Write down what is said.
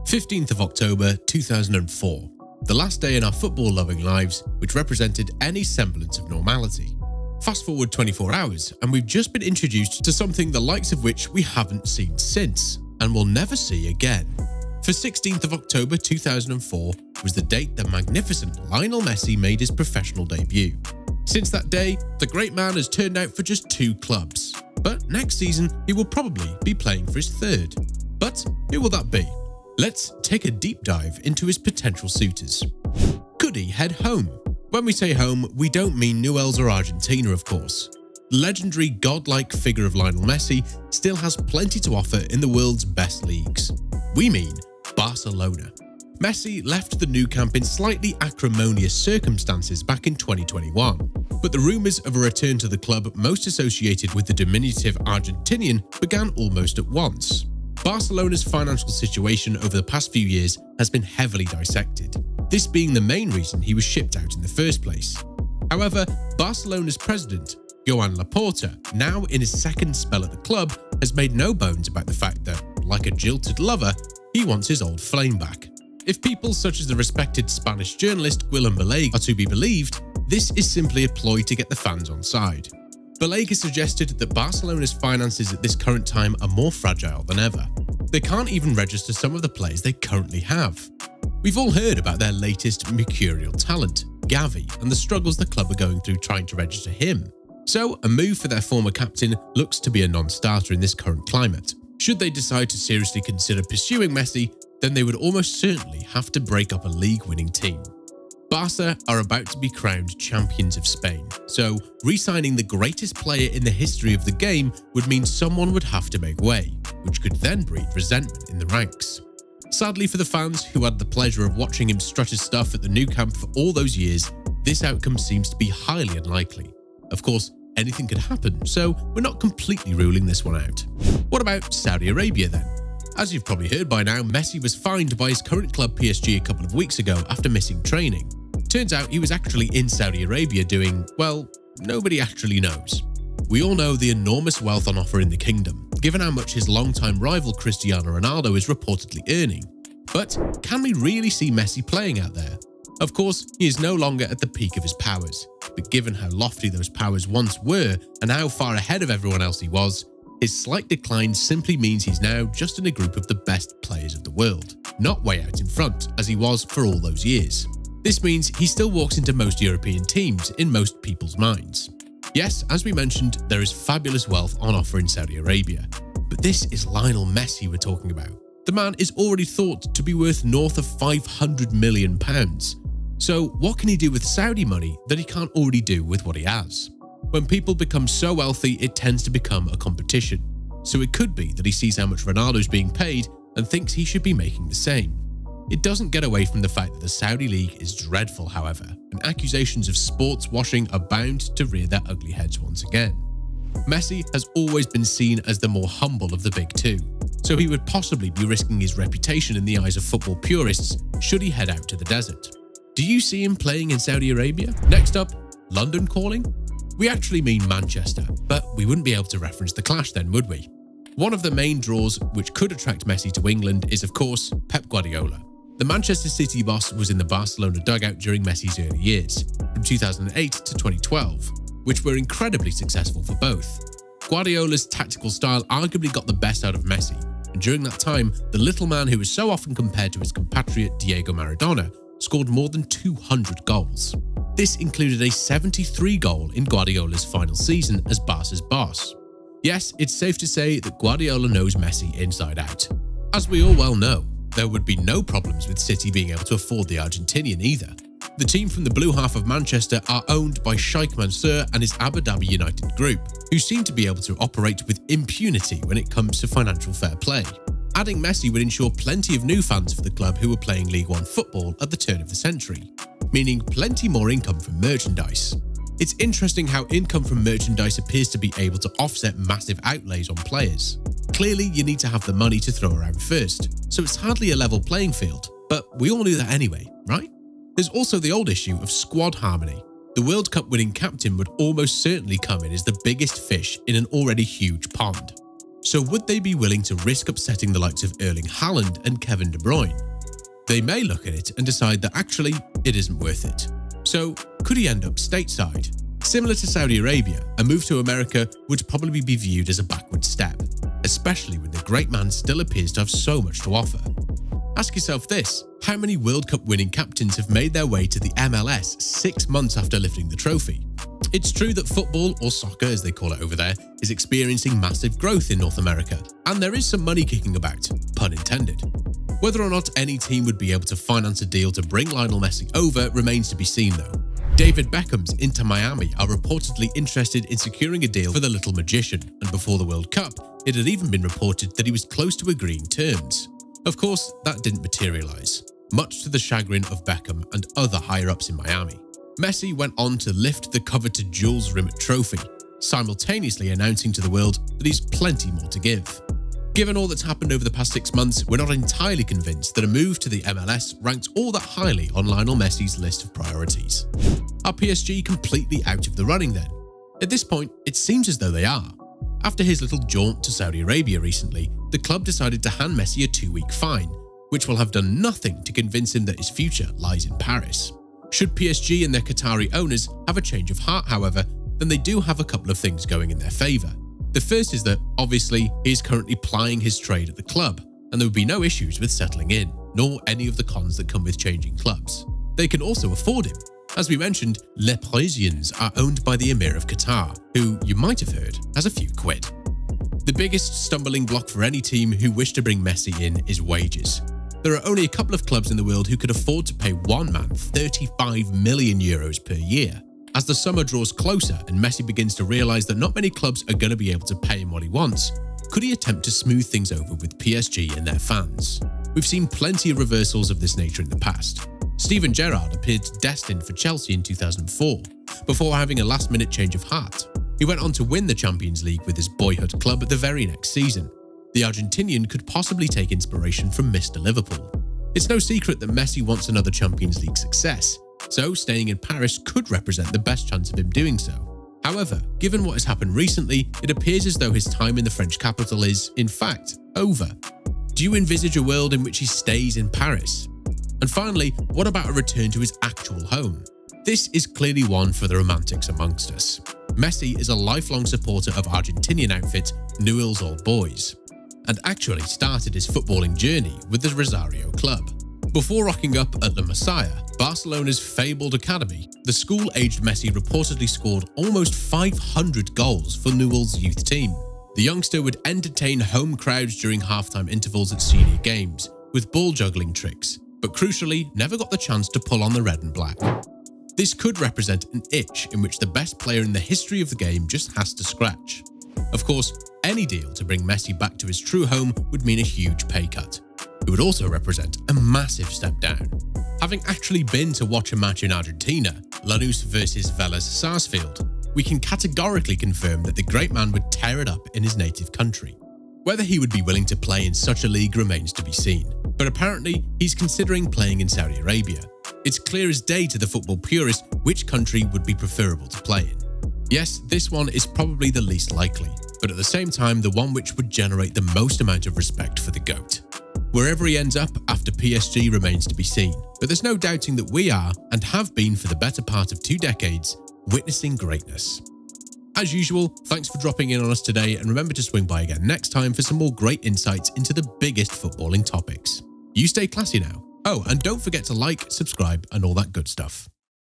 15th of October 2004, the last day in our football-loving lives which represented any semblance of normality. Fast forward 24 hours and we've just been introduced to something the likes of which we haven't seen since, and will never see again. For 16th of October 2004 was the date the magnificent Lionel Messi made his professional debut. Since that day, the great man has turned out for just 2 clubs, but next season he will probably be playing for his 3rd. But who will that be? Let's take a deep dive into his potential suitors. Could he head home? When we say home, we don't mean Newell's or Argentina, of course. The legendary godlike figure of Lionel Messi still has plenty to offer in the world's best leagues. We mean Barcelona. Messi left the Nou Camp in slightly acrimonious circumstances back in 2021, but the rumours of a return to the club most associated with the diminutive Argentinian began almost at once. Barcelona's financial situation over the past few years has been heavily dissected, this being the main reason he was shipped out in the first place. However, Barcelona's president, Joan Laporta, now in his 2nd spell at the club, has made no bones about the fact that, like a jilted lover, he wants his old flame back. If people such as the respected Spanish journalist Guillem Balay are to be believed, this is simply a ploy to get the fans on side. Balay has suggested that Barcelona's finances at this current time are more fragile than ever. They can't even register some of the players they currently have. We've all heard about their latest mercurial talent, Gavi, and the struggles the club are going through trying to register him. So, a move for their former captain looks to be a non-starter in this current climate. Should they decide to seriously consider pursuing Messi, then they would almost certainly have to break up a league-winning team. Barca are about to be crowned champions of Spain, so re-signing the greatest player in the history of the game would mean someone would have to make way, which could then breed resentment in the ranks. Sadly for the fans who had the pleasure of watching him strut his stuff at the Nou Camp for all those years, this outcome seems to be highly unlikely. Of course, anything could happen, so we're not completely ruling this one out. What about Saudi Arabia then? As you've probably heard by now, Messi was fined by his current club PSG a couple of weeks ago after missing training. Turns out he was actually in Saudi Arabia doing, well, nobody actually knows. We all know the enormous wealth on offer in the kingdom, given how much his longtime rival Cristiano Ronaldo is reportedly earning. But can we really see Messi playing out there? Of course, he is no longer at the peak of his powers, but given how lofty those powers once were and how far ahead of everyone else he was, his slight decline simply means he's now just in a group of the best players of the world, not way out in front as he was for all those years. This means he still walks into most European teams in most people's minds. Yes, as we mentioned, there is fabulous wealth on offer in Saudi Arabia, but this is Lionel Messi we're talking about. The man is already thought to be worth north of £500 million. So what can he do with Saudi money that he can't already do with what he has? When people become so wealthy, it tends to become a competition. So it could be that he sees how much Ronaldo's being paid and thinks he should be making the same. It doesn't get away from the fact that the Saudi league is dreadful, however, and accusations of sports washing are bound to rear their ugly heads once again. Messi has always been seen as the more humble of the big two, so he would possibly be risking his reputation in the eyes of football purists should he head out to the desert. Do you see him playing in Saudi Arabia? Next up, London calling? We actually mean Manchester, but we wouldn't be able to reference the clash then, would we? One of the main draws which could attract Messi to England is, of course, Pep Guardiola. The Manchester City boss was in the Barcelona dugout during Messi's early years, from 2008 to 2012, which were incredibly successful for both. Guardiola's tactical style arguably got the best out of Messi, and during that time, the little man who was so often compared to his compatriot Diego Maradona scored more than 200 goals. This included a 73 goal in Guardiola's final season as Barca's boss. Yes, it's safe to say that Guardiola knows Messi inside out. As we all well know, there would be no problems with City being able to afford the Argentinian either. The team from the blue half of Manchester are owned by Sheikh Mansour and his Abu Dhabi United group, who seem to be able to operate with impunity when it comes to financial fair play. Adding Messi would ensure plenty of new fans for the club who were playing League One football at the turn of the century, meaning plenty more income from merchandise. It's interesting how income from merchandise appears to be able to offset massive outlays on players. Clearly, you need to have the money to throw around first, so it's hardly a level playing field, but we all knew that anyway, right? There's also the old issue of squad harmony. The World Cup winning captain would almost certainly come in as the biggest fish in an already huge pond. So would they be willing to risk upsetting the likes of Erling Haaland and Kevin De Bruyne? They may look at it and decide that actually it isn't worth it. So could he end up stateside? Similar to Saudi Arabia, a move to America would probably be viewed as a backward step, especially when the great man still appears to have so much to offer. Ask yourself this: how many World Cup winning captains have made their way to the MLS 6 months after lifting the trophy? It's true that football, or soccer as they call it over there, is experiencing massive growth in North America, and there is some money kicking about, pun intended. Whether or not any team would be able to finance a deal to bring Lionel Messi over remains to be seen though. David Beckham's Inter Miami are reportedly interested in securing a deal for the little magician, and before the World Cup, it had even been reported that he was close to agreeing terms. Of course, that didn't materialise, much to the chagrin of Beckham and other higher-ups in Miami. Messi went on to lift the coveted Jules Rimet trophy, simultaneously announcing to the world that he's plenty more to give. Given all that's happened over the past 6 months, we're not entirely convinced that a move to the MLS ranked all that highly on Lionel Messi's list of priorities. Are PSG completely out of the running then? At this point, it seems as though they are. After his little jaunt to Saudi Arabia recently, the club decided to hand Messi a 2-week fine, which will have done nothing to convince him that his future lies in Paris. Should PSG and their Qatari owners have a change of heart, however, then they do have a couple of things going in their favour. The first is that, obviously, he is currently plying his trade at the club, and there would be no issues with settling in, nor any of the cons that come with changing clubs. They can also afford him. As we mentioned, Les Parisiens are owned by the Emir of Qatar, who, you might have heard, has a few quid. The biggest stumbling block for any team who wish to bring Messi in is wages. There are only a couple of clubs in the world who could afford to pay one man €35 million per year. As the summer draws closer and Messi begins to realise that not many clubs are going to be able to pay him what he wants, could he attempt to smooth things over with PSG and their fans? We've seen plenty of reversals of this nature in the past. Steven Gerrard appeared destined for Chelsea in 2004, before having a last-minute change of heart. He went on to win the Champions League with his boyhood club the very next season. The Argentinian could possibly take inspiration from Mr. Liverpool. It's no secret that Messi wants another Champions League success, so staying in Paris could represent the best chance of him doing so. However, given what has happened recently, it appears as though his time in the French capital is, in fact, over. Do you envisage a world in which he stays in Paris? And finally, what about a return to his actual home? This is clearly one for the romantics amongst us. Messi is a lifelong supporter of Argentinian outfit Newell's Old Boys, and actually started his footballing journey with the Rosario club. Before rocking up at La Masia, Barcelona's fabled academy, the school-aged Messi reportedly scored almost 500 goals for Newell's youth team. The youngster would entertain home crowds during halftime intervals at senior games, with ball juggling tricks, but crucially never got the chance to pull on the red and black. This could represent an itch in which the best player in the history of the game just has to scratch. Of course, any deal to bring Messi back to his true home would mean a huge pay cut. It would also represent a massive step down. Having actually been to watch a match in Argentina, Lanús versus Vélez Sarsfield, we can categorically confirm that the great man would tear it up in his native country. Whether he would be willing to play in such a league remains to be seen, but apparently he's considering playing in Saudi Arabia. It's clear as day to the football purist which country would be preferable to play in. Yes, this one is probably the least likely, but at the same time the one which would generate the most amount of respect for the GOAT. Wherever he ends up after PSG remains to be seen, but there's no doubting that we are, and have been for the better part of 2 decades, witnessing greatness. As usual, thanks for dropping in on us today, and remember to swing by again next time for some more great insights into the biggest footballing topics. You stay classy now. Oh, and don't forget to like, subscribe, and all that good stuff.